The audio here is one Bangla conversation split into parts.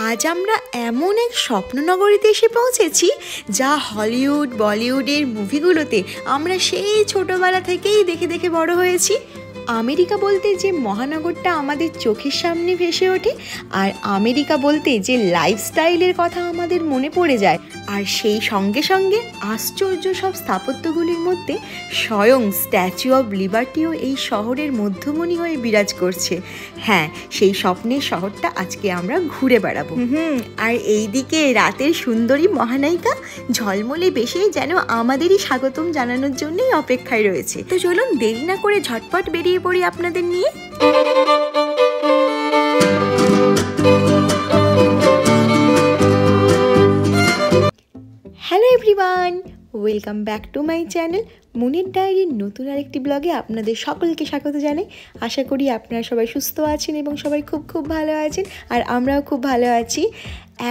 আজ আমরা এমন এক স্বপ্ননগরীতে এসে পৌঁছেছি যা হলিউড বলিউডের মুভিগুলোতে আমরা সেই ছোটবেলা থেকেই দেখে দেখে বড় হয়েছি। আমেরিকা বলতে যে মহানগরটা আমাদের চোখের সামনে ভেসে ওঠে, আর আমেরিকা বলতে যে লাইফস্টাইলের কথা আমাদের মনে পড়ে যায়, আর সেই সঙ্গে সঙ্গে আশ্চর্য সব স্থাপত্যগুলির মধ্যে স্বয়ং স্ট্যাচু অব লিবার্টিও এই শহরের মধ্যমণি হয়ে বিরাজ করছে। হ্যাঁ, সেই স্বপ্নের শহরটা আজকে আমরা ঘুরে বেড়াবো। আর এইদিকে রাতের সুন্দরী মহানায়িকা ঝলমলে বেশে যেন আমাদেরই স্বাগতম জানানোর জন্যই অপেক্ষায় রয়েছে। তো চলুন দেরি না করে ঝটপট বেরিয়ে পড়ি আপনাদের নিয়ে। Hello everyone, welcome back to my channel Munir ডায়েরির নতুন আরেকটি ব্লগে আপনাদের সকলকে স্বাগত জানাই। আশা করি আপনারা সবাই সুস্থ আছেন এবং সবাই খুব খুব ভালো আছেন, আর আমরাও খুব ভালো আছি।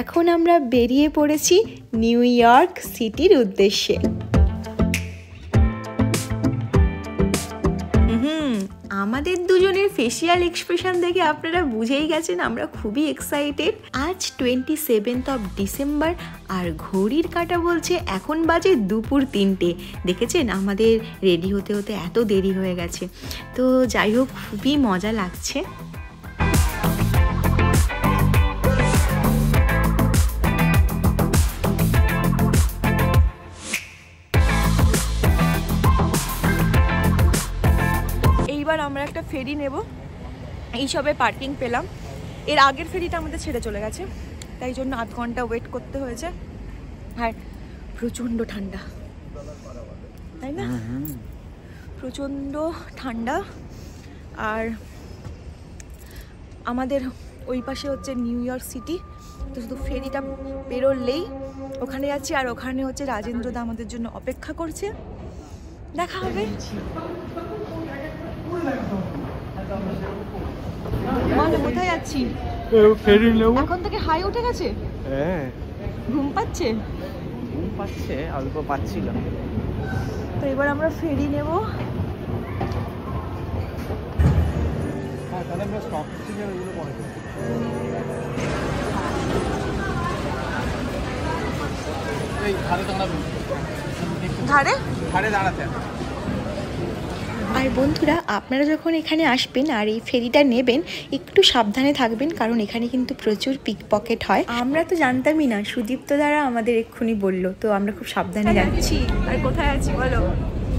এখন আমরা বেরিয়ে পড়েছি নিউ ইয়র্ক সিটির উদ্দেশ্যে। আমাদের দুজনের ফেসিয়াল এক্সপ্রেশন দেখে আপনারা বুঝেই গেছেন আমরা খুবই এক্সাইটেড। আজ 27 ডিসেম্বর, আর ঘড়ির কাঁটা বলছে এখন বাজে দুপুর 3টে। দেখেছেন আমাদের রেডি হতে হতে এত দেরি হয়ে গেছে। তো যাই হোক, খুবই মজা লাগছে। এবার আমরা একটা ফেরি নেব, এই সবে পার্কিং পেলাম। এর আগের ফেরিটা আমাদের ছেড়ে চলে গেছে, তাই জন্য আধ ঘন্টা ওয়েট করতে হয়েছে। আর প্রচণ্ড ঠান্ডা, তাই না? প্রচণ্ড ঠান্ডা। আর আমাদের ওই পাশে হচ্ছে নিউ ইয়র্ক সিটি, তো শুধু ফেরিটা পেরোলেই ওখানে যাচ্ছি, আর ওখানে হচ্ছে রাজেন্দ্রদা আমাদের জন্য অপেক্ষা করছে। দেখা হবে। কোথায় যাচ্ছি? ফেরি নেব। এখন থেকে হাই উঠে গেছে? হ্যাঁ, ঘুম পাচ্ছে? ঘুম পাচ্ছে, অল্প পাচ্ছিল। তো এবার আমরা ফেরি নেব। ধারে দাঁড়াতে। আর বন্ধুরা, আপনারা যখন এখানে আসবেন আর এই ফেরিটা নেবেন, একটু সাবধানে থাকবেন, কারণ এখানে কিন্তু প্রচুর পিকপকেট হয়। আমরা তো জানতামই না, সুদীপ্ত দ্বারা আমাদের এক্ষুনি বললো, তো আমরা খুব সাবধানে যাচ্ছি। আর কোথায় আছি বলো?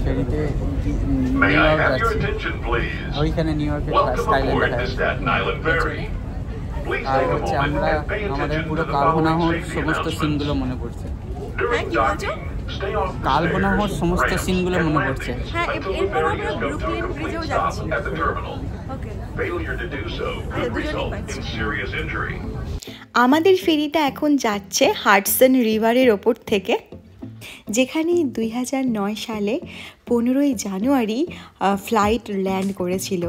ফেরিতে নিউ ইয়র্ক যাচ্ছি। ওইখানে নিউ ইয়র্কের স্কাইল্যান্ড দেখা যাচ্ছে। আর হচ্ছে আমরা আমাদের পুরো কালবোনাহর সমস্ত সিনগুলো মনে পড়ছে। হ্যাঁ, কি বলছো? কালবোনাহর সমস্ত সিনগুলো মনে পড়ছে। হ্যাঁ, এরপর আমরা ব্রুকলিন ব্রিজেও যাচ্ছি। ওকে, আমাদের ফেরিটা এখন যাচ্ছে হাডসন রিভারের ওপর থেকে, যেখানে 2009 সালে 15ই জানুয়ারি ফ্লাইট ল্যান্ড করেছিল।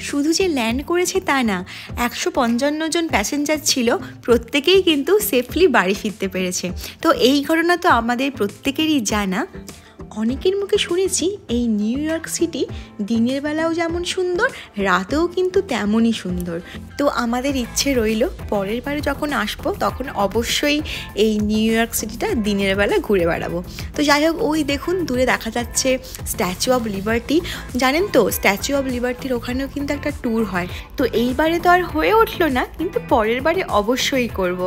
শুধু যে ল্যান্ড করেছে তা না, 155 জন প্যাসেঞ্জার ছিল, প্রত্যেকেই কিন্তু সেফলি বাড়ি ফিরতে পেরেছে। তো এই ঘটনা তো আমাদের প্রত্যেকেরই জানা। অনেকের মুখে শুনেছি এই নিউ ইয়র্ক সিটি দিনের বেলাও যেমন সুন্দর, রাতেও কিন্তু তেমনই সুন্দর। তো আমাদের ইচ্ছে রইল পরের বারে যখন আসবো তখন অবশ্যই এই নিউ ইয়র্ক সিটিটা দিনের বেলা ঘুরে বেড়াবো। তো যাই হোক, ওই দেখুন দূরে দেখা যাচ্ছে স্ট্যাচু অব লিবার্টি। জানেন তো, স্ট্যাচু অব লিবার্টির ওখানেও কিন্তু একটা ট্যুর হয়। তো এইবারে তো আর হয়ে উঠলো না, কিন্তু পরের বারে অবশ্যই করব।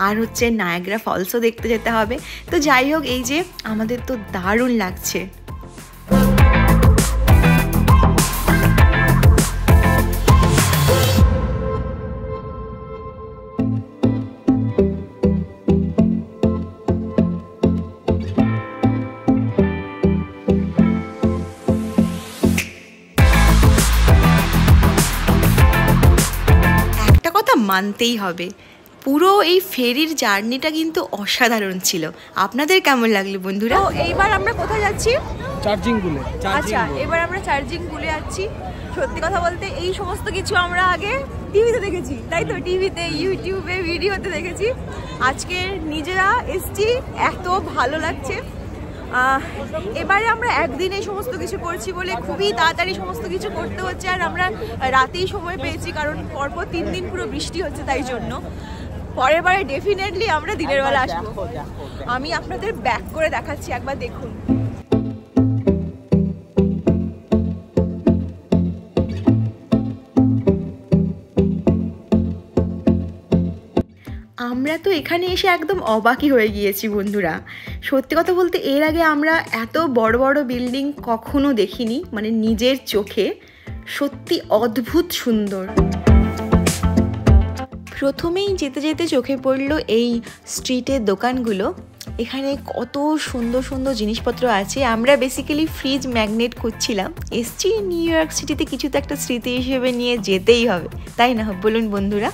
আর হচ্ছে নায়াগ্রা ফলসও দেখতে যেতে হবে। তো যাই হোক, এই যে আমাদের তো দারুণ লাগছে। একটা কথা মানতেই হবে, পুরো এই ফেরির জার্নিটা কিন্তু অসাধারণ ছিল। আপনাদের কেমন লাগলো বন্ধুরা? তো এইবার আমরা কোথায় যাচ্ছি? চার্জিং গুলে। আচ্ছা, এবার আমরা চার্জিং গুলে যাচ্ছি। সত্যি কথা বলতে এই সমস্ত কিছু আমরা আগে টিভিতে দেখেছি, তাই তো? টিভিতে, ইউটিউবে, ভিডিওতে দেখেছি। আজকে নিজেরা এসছি, এত ভালো লাগছে। এবারে আমরা একদিনে সমস্ত কিছু করছি বলে খুবই তাড়াতাড়ি সমস্ত কিছু করতে হচ্ছে, আর আমরা রাতেই সময় পেয়েছি, কারণ পরপর 3 দিন পুরো বৃষ্টি হচ্ছে, তাই জন্য। পরের বারে ডেফিনেটলি আমরা দিনের বেলা আসবো। আমি আপনাদের ব্যাক করে দেখাচ্ছি, একবার দেখুন। আমরা তো এখানে এসে একদম অবাকই হয়ে গিয়েছি বন্ধুরা। সত্যি কথা বলতে এর আগে আমরা এত বড় বড় বিল্ডিং কখনো দেখিনি, মানে নিজের চোখে। সত্যি অদ্ভুত সুন্দর। প্রথমেই যেতে যেতে চোখে পড়লো এই স্ট্রিটের দোকানগুলো। এখানে কত সুন্দর সুন্দর জিনিসপত্র আছে। আমরা বেসিক্যালি ফ্রিজ ম্যাগনেট খুঁজছিলাম। এসছি নিউ ইয়র্ক সিটিতে, কিছু তো একটা স্মৃতি হিসেবে নিয়ে যেতেই হবে, তাই না বলুন বন্ধুরা?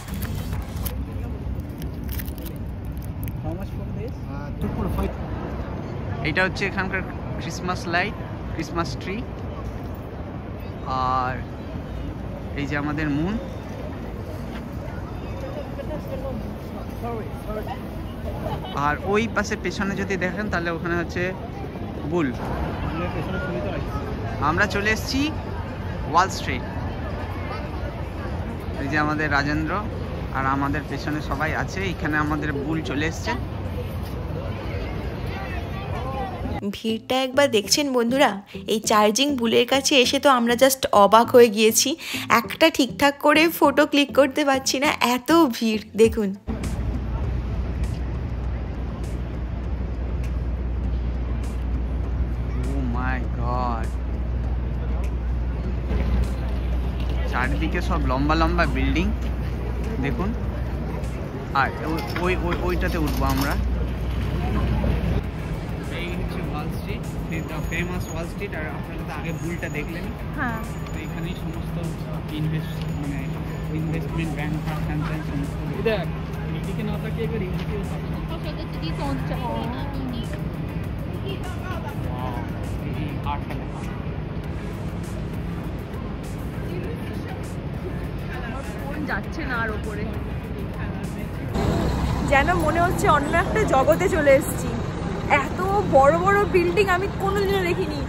এটা হচ্ছে এখানকার ক্রিসমাস লাইট, ক্রিসমাস ট্রি। আর এই যে আমাদের মুন। আর ওই পাশে পেছনে যদি দেখেন তাহলে ওখানে হচ্ছে বুল। আমরা চলে এসেছি ওয়াল স্ট্রিট। এই যে আমাদের রাজেন্দ্র আর আমাদের পেছনে সবাই আছে। এখানে আমাদের বুল চলে এসছে। ভিড়টা একবার দেখছেন বন্ধুরা। এই চার্জিং বুলের কাছে এসে তো আমরা জাস্ট অবাক হয়ে গিয়েছি। একটা ঠিকঠাক করে ফটো ক্লিক করতে পারছি না, এত ভিড় দেখুন। চারদিকে সব লম্বা লম্বা বিল্ডিং দেখুন। আর ওইটাতে উঠবো আমরা। এই হচ্ছে Wall Street, famous Wall Street. আর আপনারা তো আগে বুলটা দেখলেন। হ্যাঁ, তো এখানেই সমস্ত ইনভেস্টমেন্ট ব্যাংক সমস্ত। এদিকে না তাকিয়ে এবার এদিকে যাচ্ছে না। আর ওপরে যেন মনে হচ্ছে অন্য একটা জগতে চলে এসেছি। এত বড় বড় বিল্ডিং আমি কোনোদিনও দেখিনি।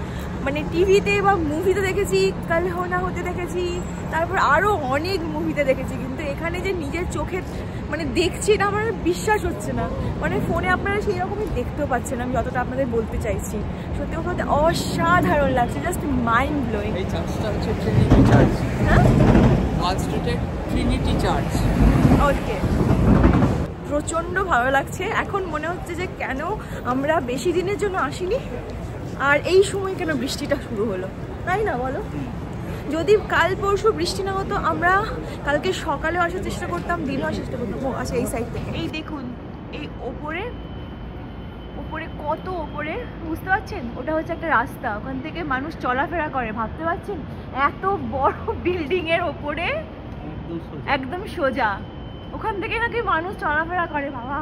মানে টিভিতে বা মুভিতে দেখেছি, কাল হো না হতে দেখেছি, তারপর আরও অনেক মুভিতে দেখেছি, কিন্তু এখানে যে নিজের চোখে মানে দেখছি এটা আমার বিশ্বাস হচ্ছে না। মানে ফোনে আপনারা সেই রকমই দেখতেও পাচ্ছেন আমি যতটা আপনাদের বলতে চাইছি। সত্যি কথা অসাধারণ লাগছে, জাস্ট মাইন্ড ব্লোয়িং। এই চার্চটা হচ্ছে ট্রিনিটি চার্চ। হ্যাঁ, ওয়াল স্ট্রিটের ট্রিনিটি চার্চ। ওকে, প্রচণ্ড ভালো লাগছে। এখন মনে হচ্ছে যে কেন আমরা বেশি দিনের জন্য আসিনি, আর এই সময় কেন বৃষ্টিটা শুরু হলো, তাই না বলো? যদি কাল পরশু বৃষ্টি না হতো আমরা কালকে সকালে আসার চেষ্টা করতাম, দিনও আসার চেষ্টা করতাম। ও আচ্ছা, এই সাইড থেকে এই দেখুন, এই ওপরে ওপরে কত ওপরে, বুঝতে পারছেন? ওটা হচ্ছে একটা রাস্তা, ওখান থেকে মানুষ চলাফেরা করে। ভাবতে পারছেন এত বড় বিল্ডিং এর ওপরে একদম সোজা, ওখান থেকে নাকি মানুষ চলাফেরা করে। বাবা,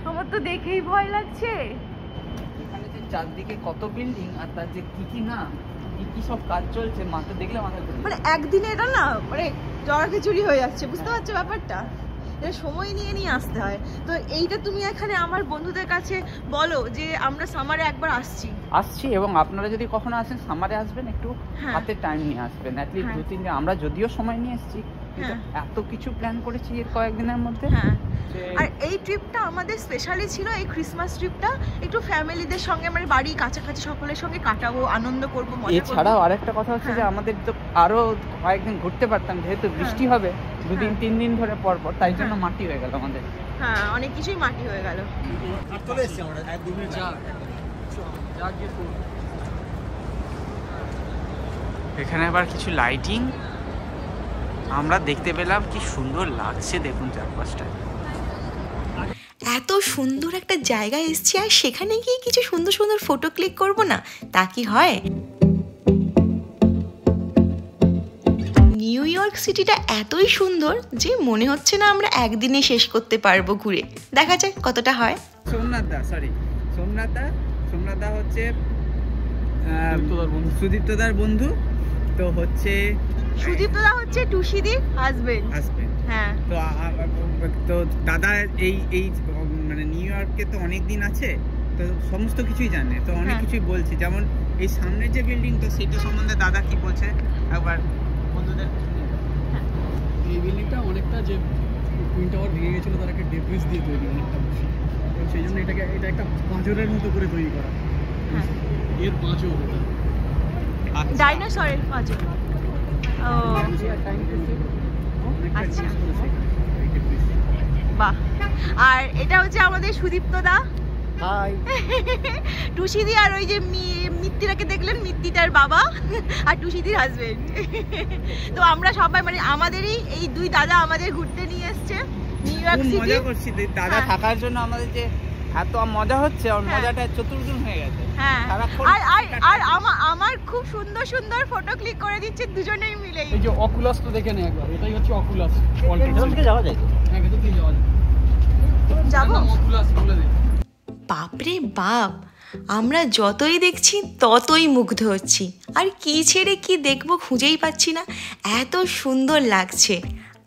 আমার তো দেখেই ভয় লাগছে। এখানে যে চারদিকে কত বিল্ডিং, আর তার যে কি না কি সব কাজ চলছে, মাথা দেখলে মাথা মানে একদিনে এটা না মানে জড়াখিচুড়ি হয়ে যাচ্ছে, বুঝতে পারছো ব্যাপারটা? এটা সময় নিয়ে নিয়ে আসতে হয়। তো এইটা তুমি এখানে আমার বন্ধুদের কাছে বলো যে আমরা সামারে একবার আসছি, এবং আপনারা যদি কখনো আসেন সামারে আসবেন, একটু হাতে টাইম নিয়ে আসবেন, অ্যাটলিস্ট 2-3 দিন। আমরা যদিও সময় নিয়ে এসেছি, এত কিছু প্ল্যান করেছি এর কয়েকদিনের মধ্যে। আর এই ট্রিপটা আমাদের স্পেশালি ছিল, এই ক্রিসমাস ট্রিপটা একটু ফ্যামিলিদের সঙ্গে, মানে বাড়ি কাছাকাছি সকলের সঙ্গে কাটাবো, আনন্দ করবো, মজা করবো। এছাড়াও আরেকটা কথা হচ্ছে যে আমাদের তো আরো কয়েকদিন ঘুরতে পারতাম, যেহেতু বৃষ্টি হবে 2-3 দিন ধরে পর পর, তাই জন্য মাটি হয়ে গেল আমাদের। হ্যাঁ, অনেক কিছুই মাটি হয়ে গেল। এখানে আবার কিছু লাইটিং আমরা দেখতে পেলাম, কি সুন্দর লাগছে দেখুন চারপাশটা। এত সুন্দর একটা জায়গায় এসছি, আর সেখানে গিয়ে কিছু সুন্দর সুন্দর ফটো ক্লিক করব না, তা কি হয়? নিউ ইয়র্ক সিটিটা এতই সুন্দর যে মনে হচ্ছে না আমরা একদিনে শেষ করতে পারবো ঘুরে। দেখা যাক কতটা হয়। সোমনাথদা হচ্ছে সুদীপ্তদার বন্ধু। তো হচ্ছে সুদীপ্তদা হচ্ছে টুসিদির হাজবেন্ড। হ্যাঁ, তো দাদা এই মানে নিউ ইয়র্কে তো অনেক দিন আছে, তো সমস্ত কিছুই জানে, তো অনেক কিছুই বলছে। যেমন এই সামনের যে বিল্ডিং, তো সেটা সম্বন্ধে দাদা কি বলছে একবার বন্ধুদের। এই বিল্ডিংটা অনেকটা যে টুইন টাওয়ার ভেঙে গেছিলো, তার একটা ডেব্রিজ দিয়ে তৈরি অনেকটা বেশি, এবং সেই জন্য এটা একটা পাঁজরের মতো করে তৈরি করা। এর পাঁচও ওটা ডাইনোসরের পাঁচও। ও আচ্ছা, বাহ। আর এটা হচ্ছে আমাদের সুদীপ্ত দা, টুসিদি, আর ওই যে মিত্তিরাকে দেখলেন, মিত্তিটার বাবা আর টুসিদির হাজবেন্ড। তো আমরা সবাই মানে আমাদেরই এই দুই দাদা আমাদের ঘুরতে নিয়ে এসছে নিউ ইয়র্ক সিটি। মজা করছি দাদা থাকার জন্য, আমাদের যে এত মজা হচ্ছে, আর মজাটা চতুর্গুণ হয়ে গেছে। হ্যাঁ, আর আমার খুব সুন্দর সুন্দর ফটো ক্লিক করে দিচ্ছে দুজনেই মিলে। এই যে অকুলাস তো দেখে নে একবার, এটাই হচ্ছে অকুলাস। ভেতর থেকে যাওয়া যায়? হ্যাঁ, ভেতর থেকে যাওয়া যায়। যাবো? অকুলাস বলে দে। বাপরে বাপ, আমরা যতই দেখছি ততই মুগ্ধ হচ্ছি, আর কি ছেড়ে কি দেখবো খুঁজেই পাচ্ছি না, এত সুন্দর লাগছে।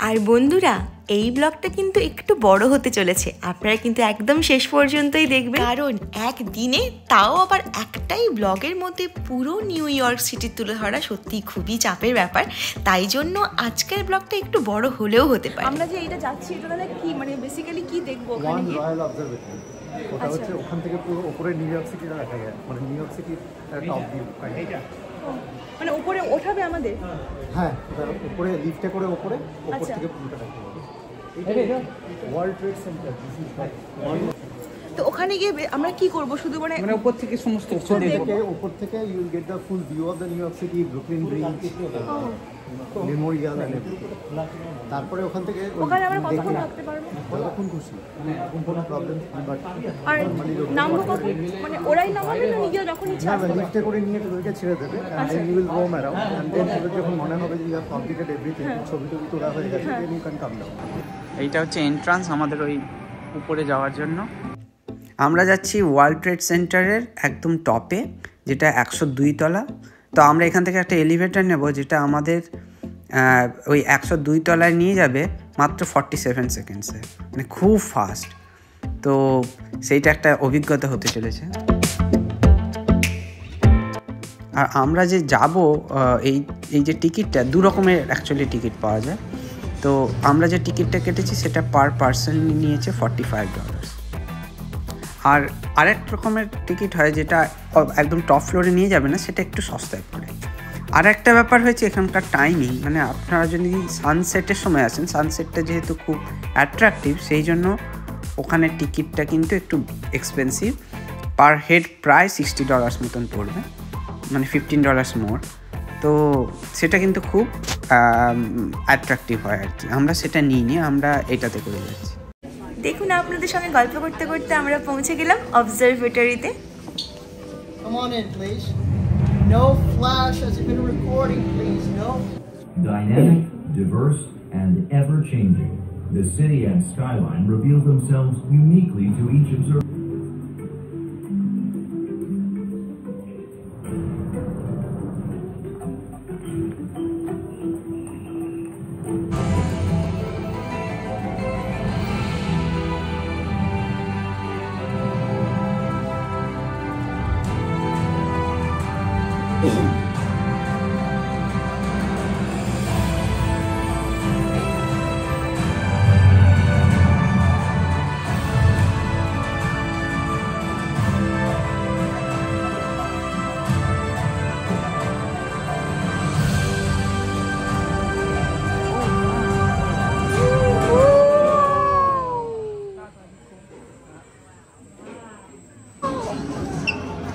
আর বন্ধুরা, এই ব্লগটা কিন্তু একটু বড় হতে চলেছে, আপনারা কিন্তু একদম শেষ পর্যন্তই দেখবেন, কারণ একদিনে তাও আবার একটাই ব্লগের মধ্যে পুরো নিউ ইয়র্ক সিটি তুলে ধরা সত্যিই খুবই চাপের ব্যাপার। তাই জন্য আজকের ব্লগটা একটু বড় হলেও হতে পারে। আমরা যে এইটা যাচ্ছি, এটা তাহলে কি মানে বেসিক্যালি কি দেখবো? ওয়ান রয়্যাল অবজারভেটরি, ওটা হচ্ছে ওখান থেকে পুরো উপরে নিউ ইয়র্ক সিটিটা দেখা যায়, মানে নিউ ইয়র্ক সিটির টপ ভিউ। মানে উপরে ওঠাবে আমাদের? হ্যাঁ, উপরে লিফটে করে উপর থেকে পুরোটা দেখা যাবে। এটা ওয়ার্ল্ড ট্রেড সেন্টার। তো ওখানে গিয়ে আমরা কি করব? শুধু মানে উপর থেকে সমস্ত কিছু দেখব। উপর থেকে you will get the full view of the New York city, Brooklyn bridge, memorial and everything. তারপরে ওখান থেকে ওখানে আমরা কতক্ষণ থাকতে পারবো? যতক্ষণ খুশি, কোনো প্রবলেম নেই। বাট আর নামবো কত? মানে ওরাই নামাবে না নিজে যখন ইচ্ছা? না, লিফটে করে নিয়ে তোদেরকে ছেড়ে দেবে, and then you will roam around, and then তোদের যখন মনে হবে যে ইউ হ্যাভ কমপ্লিটেড এভরিথিং, ছবি টবি তোলা হয়ে গেছে, then you can come down. এইটা হচ্ছে এন্ট্রান্স আমাদের ওই উপরে যাওয়ার জন্য। আমরা যাচ্ছি ওয়ার্ল্ড ট্রেড সেন্টারের একদম টপে, যেটা 102 তলা। তো আমরা এখান থেকে একটা এলিভেটর নেব, যেটা আমাদের ওই 102 তলায় নিয়ে যাবে মাত্র 47 সেকেন্ডসে, মানে খুব ফাস্ট। তো সেইটা একটা অভিজ্ঞতা হতে চলেছে। আর আমরা যে যাব, এই যে টিকিটটা, দু রকমের অ্যাকচুয়ালি টিকিট পাওয়া যায়। তো আমরা যে টিকিটটা কেটেছি সেটা পার পার্সন নিয়েছে $45। আর আরেক রকমের টিকিট হয় যেটা একদম টপ ফ্লোরে নিয়ে যাবে না, সেটা একটু সস্তায় পড়ে। আর একটা ব্যাপার হয়েছে এখানকার টাইমিং, মানে আপনারা যদি সানসেটের সময় আসেন, সানসেটটা যেহেতু খুব অ্যাট্রাকটিভ, সেই জন্য ওখানে টিকিটটা কিন্তু একটু এক্সপেন্সিভ। পার হেড প্রায় $60 মতন পড়বে, মানে $15 মোর। তো সেটা কিন্তু খুব অ্যাট্রাকটিভ হয় আর কি। আমরা সেটা নিয়ে আমরা এটাতে করে যাচ্ছি। দেখুন, আপনাদের সঙ্গে গল্প করতে করতে আমরা পৌঁছে গেলাম অবজারভেটরিতে। Come on in, please. No flash as if in a recording, please. No. Dynamic, diverse, and ever-changing, the city and skyline reveal themselves uniquely to each observer.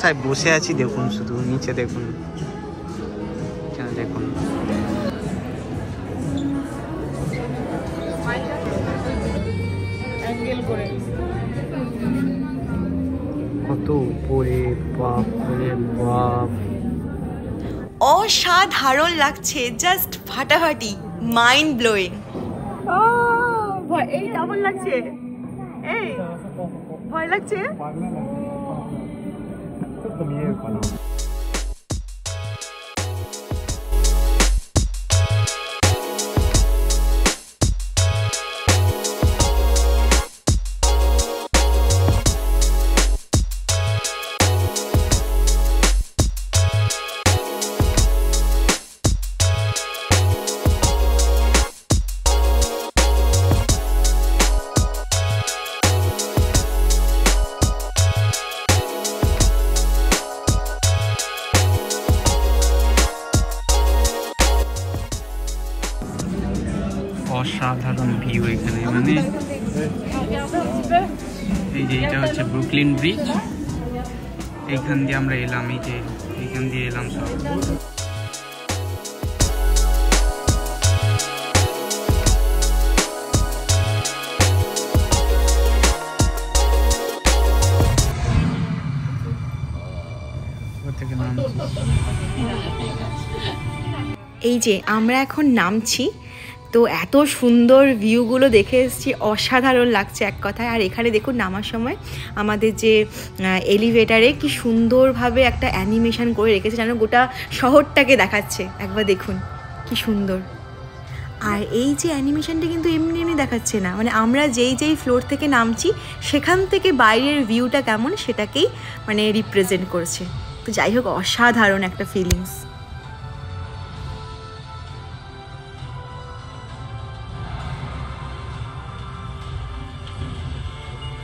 তাই বসে আছি, দেখুন শুধু নিচে দেখুন, দেখুন কত উপরে, বাপ রে বাপ, অসাধারণ লাগছে, জাস্ট ফাটাফাটি, মাইন্ড ব্লোয়িং। এই কেমন লাগছে? এই ভয় লাগছে? এই যে এটা হচ্ছে ব্রুকলিন ব্রিজ, এইখান দিয়ে আমরা এলাম, এই যে এইখান দিয়ে এলাম সব। এই যে আমরা এখন নামছি, তো এত সুন্দর ভিউগুলো দেখে এসেছি, অসাধারণ লাগছে এক কথায়। আর এখানে দেখুন নামার সময় আমাদের যে এলিভেটারে কি সুন্দরভাবে একটা অ্যানিমেশন করে রেখেছে, যেন গোটা শহরটাকে দেখাচ্ছে। একবার দেখুন কি সুন্দর। আর এই যে অ্যানিমেশনটা কিন্তু এমনি এমনি দেখাচ্ছে না, মানে আমরা যেই ফ্লোর থেকে নামছি সেখান থেকে বাইরের ভিউটা কেমন সেটাকেই মানে রিপ্রেজেন্ট করছে। তো যাই হোক, অসাধারণ একটা feelings.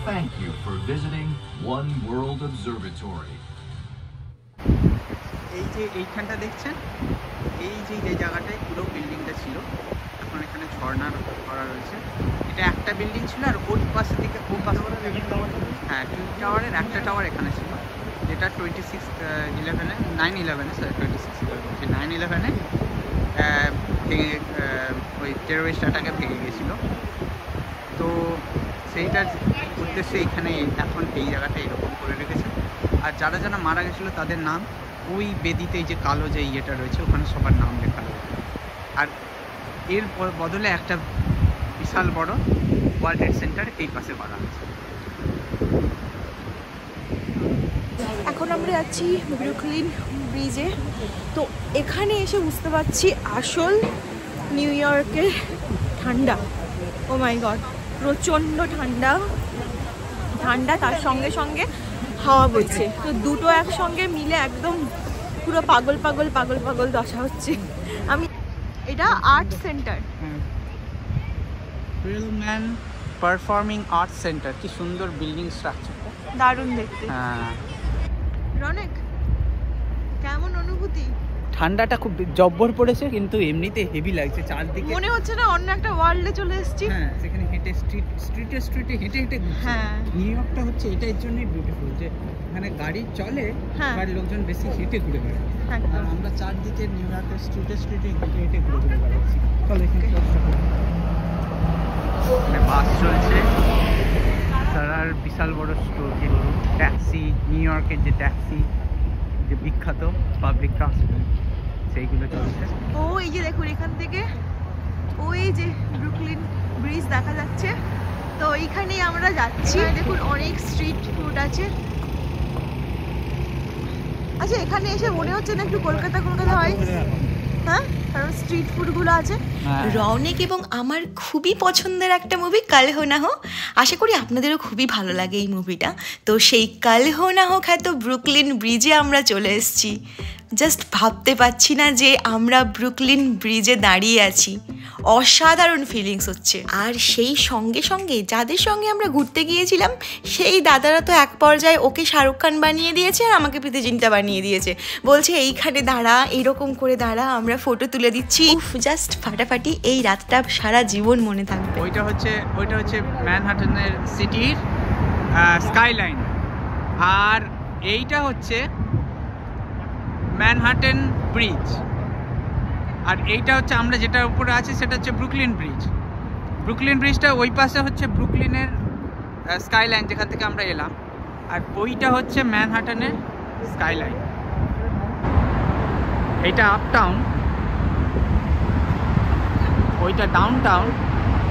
Thank you for visiting One World Observatory. এই যে এইখানটা দেখছেন, এই যে জায়গাটায় পুরো বিল্ডিংটা ছিল, এখন এখানে ঝর্ণার করা রয়েছে। এটা একটা বিল্ডিং ছিল, আর ওর পাশে দিকে হ্যাঁ টুইন টাওয়ারের একটা টাওয়ার এখানে ছিল, যেটা 9/11 ভেঙে ওই টেররিস্ট অ্যাটাকে ভেঙে গেছিলো। তো সেইটার উদ্দেশ্যে এইখানে এখন এই জায়গাটা এরকম করে রেখেছে। আর যারা যারা মারা গেছিলো তাদের নাম ওই বেদিতে, এই যে কালো যে ইয়েটা রয়েছে ওখানে সবার নাম লেখা রয়েছে। আর এর বদলে একটা বিশাল বড় ওয়ার্ল্ড ট্রেড সেন্টার এই পাশে করা হয়েছে। এখন আমরা যাচ্ছি ব্রুকলিন ব্রিজে। তো এখানে এসে বুঝতে পারছি আসল নিউ ইয়র্কের ঠান্ডা। ও মাই গড, প্রচণ্ড ঠান্ডা, তার সঙ্গে সঙ্গে হাওয়া বইছে। তো দুটো একসঙ্গে মিলে একদম পুরো পাগল দশা হচ্ছে। এটা আর্ট সেন্টার, রিলম্যান পারফর্মিং আর্ট সেন্টার। কি সুন্দর বিল্ডিং স্ট্রাকচার, দারুণ দেখতে। হ্যাঁ, রনেক কেমন অনুভূতি? ঠান্ডাটা খুব জব্বর পড়েছে, কিন্তু এমনিতে হেভি লাগছে। চারদিকে মনে হচ্ছে না অন্য একটা ওয়ার্ল্ডে চলে এসেছি। হ্যাঁ, সেখানে হেঁটে স্ট্রিটে হেঁটে হ্যাঁ, নিউ ইয়র্কটা হচ্ছে এটার জন্যই বিউটিফুল, যে এখানে গাড়ি চলে আর লোকজন বেশি হেঁটে ঘুরে বেড়ায়। আর আমরা চারদিকে নিউ ইয়র্কের স্ট্রিটে হেঁটে ঘুরে বেড়াচ্ছি। চলো এখানে বাস চলছে, তার বিশাল বড় স্টোর, ট্যাক্সি, নিউ ইয়র্কের যে ট্যাক্সি, যে বিখ্যাত পাবলিক ট্রান্সপোর্ট, সেইগুলো চলছে। ও এই যে দেখুন এখান থেকে ওই যে ব্রুকলিন ব্রিজ দেখা যাচ্ছে, তো এইখানেই আমরা যাচ্ছি। দেখুন অনেক স্ট্রিট ফুড আছে। আচ্ছা, এখানে এসে মনে হচ্ছে না একটু কলকাতা হয়? হ্যাঁ, কারণ স্ট্রিট ফুডগুলো আছে। রৌনক এবং আমার খুবই পছন্দের একটা মুভি কাল হো না হো। আশা করি আপনাদেরও খুবই ভালো লাগে এই মুভিটা। তো সেই কাল হো না হো খ্যাত ব্রুকলিন ব্রিজে আমরা চলে এসেছি। জাস্ট ভাবতে পারছি না যে আমরা ব্রুকলিন ব্রিজে দাঁড়িয়ে আছি। অসাধারণ ফিলিংস হচ্ছে। আর সেই সঙ্গে সঙ্গে যাদের সঙ্গে আমরা ঘুরতে গিয়েছিলাম সেই দাদারা তো এক পর্যায়ে ওকে শাহরুখ খান বানিয়ে দিয়েছে আর আমাকে প্রীতি জিন্টা বানিয়ে দিয়েছে। বলছে এইখানে দাঁড়া, এরকম করে দাঁড়া, আমরা ফটো তুলে দিচ্ছি। জাস্ট ফাটাফাটি। এই রাতটা সারা জীবন মনে থাকবে। ওইটা হচ্ছে ম্যানহাটনের সিটির স্কাইলাইন, আর এইটা হচ্ছে ম্যানহাটন ব্রিজ, আর এইটা হচ্ছে আমরা যেটার উপরে আছি সেটা হচ্ছে ব্রুকলিন ব্রিজটা ওই পাশে হচ্ছে ব্রুকলিনের স্কাইলাইন, যেখান থেকে আমরা এলাম, আর ওইটা হচ্ছে ম্যানহাটনের স্কাইলাইন। এইটা আপটাউন, ওইটা ডাউন টাউন,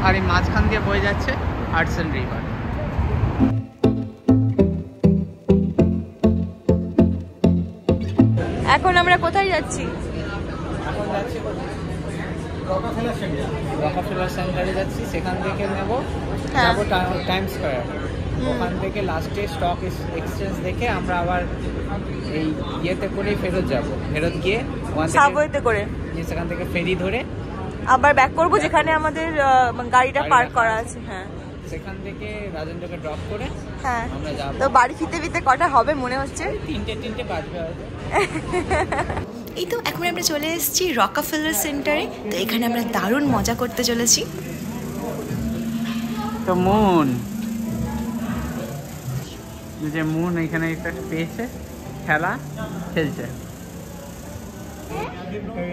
আর এই মাঝখান দিয়ে বয়ে যাচ্ছে হাডসন রিভার। এখন আমরা কোথায় যাচ্ছি? এখন যাচ্ছি রকফেলার সেন্টারে যাচ্ছি, সেখান থেকে নেব যাবো টাইম স্কয়ার, ওখান থেকে লাস্টে স্টক এক্সচেঞ্জ দেখে আমরা আবার এই ইয়েতে করে ফেরত গিয়ে সাবওয়েতে করে সেখান থেকে ফেরি ধরে আবার ব্যাক করব যেখানে আমাদের গাড়িটা পার্ক করা আছে। হ্যাঁ, সেখান থেকে রাজেন্দ্রকে ড্রপ করে হ্যাঁ আমরা যাব। তো বাড়ি ফিরতে কটা হবে মনে হচ্ছে? 3টে বাজবে হয়তো। এই তো এখন আমরা চলে এসেছি রকফেলার সেন্টারে। তো এখানে আমরা দারুণ মজা করতে চলেছি। তো মুন, যে মুন এখানে একটা পেয়েছে, খেলা খেলছে।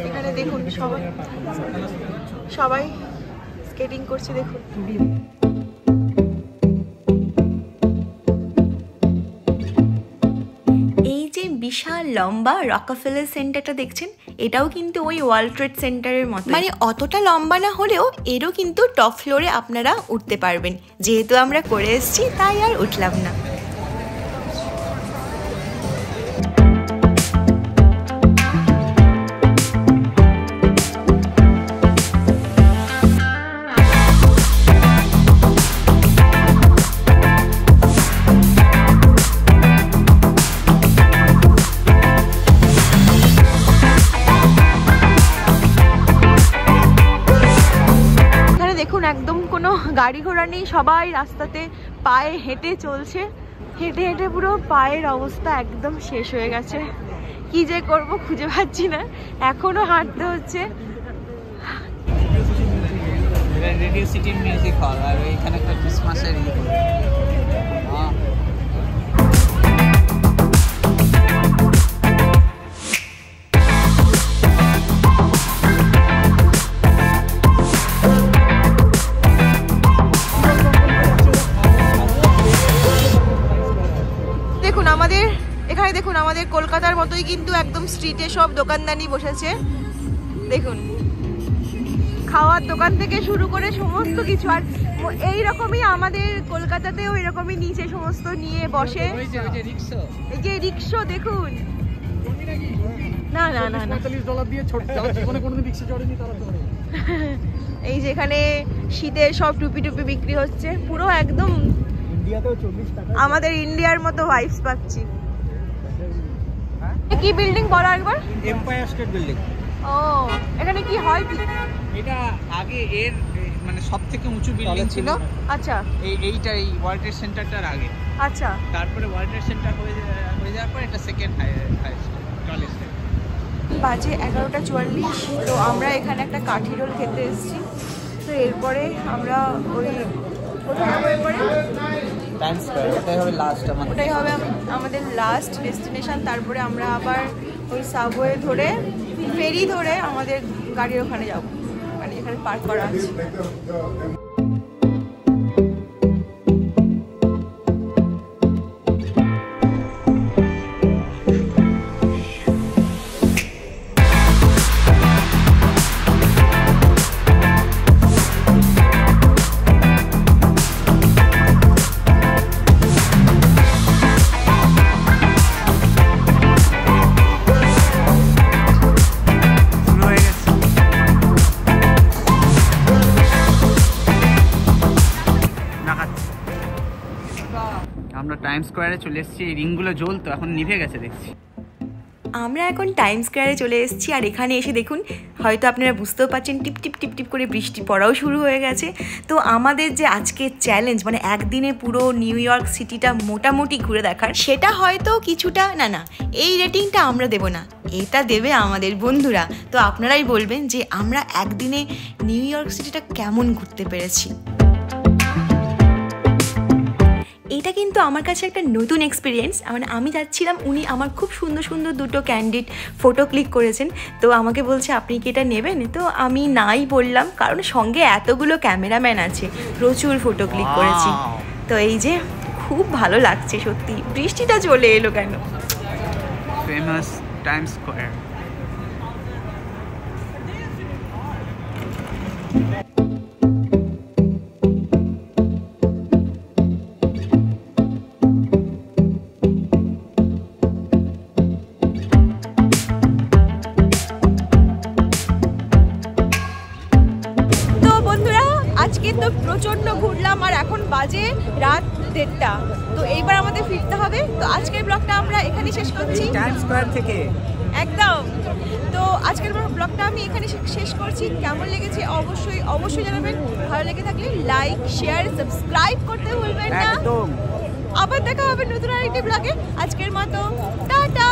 এখানে দেখুন সবাই স্কেটিং করছে দেখুন। এই যে বিশাল লম্বা রকফেলার সেন্টারটা দেখছেন, এটাও কিন্তু ওই ওয়ার্ল্ড ট্রেড সেন্টারের মতো, মানে অতটা লম্বা না হলেও এরও কিন্তু টপ ফ্লোরে আপনারা উঠতে পারবেন। যেহেতু আমরা করে এসেছি তাই আর উঠলাম না। একদম কোনো গাড়ি ঘোড়া নেই, সবাই রাস্তাতে পায়ে হেঁটে চলছে। হেঁটে হেঁটে পুরো পায়ের অবস্থা একদম শেষ হয়ে গেছে। কি যে করব খুঁজে পাচ্ছি না, এখনো হাঁটতে হচ্ছে। রেডিও সিটি মিউজিক হল, আর এখানে একটা ক্রিসমাসের দেখুন আমাদের কলকাতার মতোই কিন্তু একদম স্ট্রিটে সব দোকানদানি বসেছে। দেখুন খাওয়ার দোকান থেকে শুরু করে সমস্ত কিছু, আর এইরকমই আমাদের কলকাতাতেও এরকমই নিচে সমস্ত নিয়ে বসে। এই যে রিক্সা দেখুন, না না না না $45 দিয়ে ছোট জীবনে কোনোদিন রিক্সা চড়েনি তারা চড়ে। এই যে এখানে শীতের সব টুপি টুপি বিক্রি হচ্ছে, পুরো একদম ইন্ডিয়াতেও 40 টাকা আমাদের ইন্ডিয়ার মতো ভাইবস পাচ্ছি। কি বিল্ডিং বলো একবার? Empire state building. ও এখানে কি হয় কি? এটা আগে এর মানে সবথেকে উঁচু বিল্ডিং ছিল। আচ্ছা, এইটা এই ওয়ার্ল্ড ট্রেড সেন্টারটার আগে। আচ্ছা, তারপরে ওয়ার্ল্ড ট্রেড সেন্টার হয়ে যাওয়ার পর এটা সেকেন্ড হাইয়েস্ট টলেস্ট। বাজে 11:44। তো আমরা এখানে একটা কাঠি রোল খেতে এসেছি। তো এরপরে আমরা ওই কোথায় যাবো? এরপরে টাইমস স্কয়ার, ওটাই হবে লাস্ট আমাদের। ওটাই হবে আমাদের লাস্ট ডেস্টিনেশন। তারপরে আমরা আবার ওই সাবওয়ে ধরে ফেরি ধরে আমাদের গাড়ির ওখানে যাবো, মানে এখানে পার্ক করা আছে। আমরা টাইমস স্কয়ারে চলে এসেছি। এই রিংগুলো জ্বলতো, এখন নিভে গেছে দেখছি। আমরা এখন টাইমস স্কয়ারে চলে এসেছি, আর এখানে এসে দেখুন হয়তো আপনারা বুঝতেও পারছেন টিপ টিপ টিপ টিপ করে বৃষ্টি পড়াও শুরু হয়ে গেছে। তো আমাদের যে আজকের চ্যালেঞ্জ, মানে একদিনে পুরো নিউ ইয়র্ক সিটিটা মোটামুটি ঘুরে দেখার, সেটা হয়তো কিছুটা না এই রেটিংটা আমরা দেব না, এটা দেবে আমাদের বন্ধুরা। তো আপনারাই বলবেন যে আমরা একদিনে নিউ ইয়র্ক সিটিটা কেমন ঘুরতে পেরেছি। এটা কিন্তু আমার কাছে একটা নতুন এক্সপিরিয়েন্স। মানে আমি যাচ্ছিলাম, উনি আমার খুব সুন্দর সুন্দর দুটো ক্যান্ডিড ফটো ক্লিক করেছেন। তো আমাকে বলছে আপনি কি এটা নেবেন? তো আমি নাই বললাম, কারণ সঙ্গে এতগুলো ক্যামেরাম্যান আছে, প্রচুর ফটো ক্লিক করেছি। তো এই যে খুব ভালো লাগছে সত্যি। বৃষ্টিটা চলে এলো কেন? Famous Times square. তো প্রচন্ড ঘুরলাম, আর এখন বাজে রাত 1:30। তো এইবার আমাদের ফিরতে হবে। তো আজকের ব্লগটা আমরা এখানেই শেষ করছি, টাইমস স্কয়ার থেকে একদম। তো আজকের ব্লগটা আমি এখানে শেষ করছি। কেমন লেগেছে অবশ্যই জানাবেন। ভালো লেগে থাকলে লাইক, শেয়ার, সাবস্ক্রাইব করতে ভুলবেন না। আবার দেখা হবে নতুন আরেকটি ব্লগে। আজকের মতো টাটা।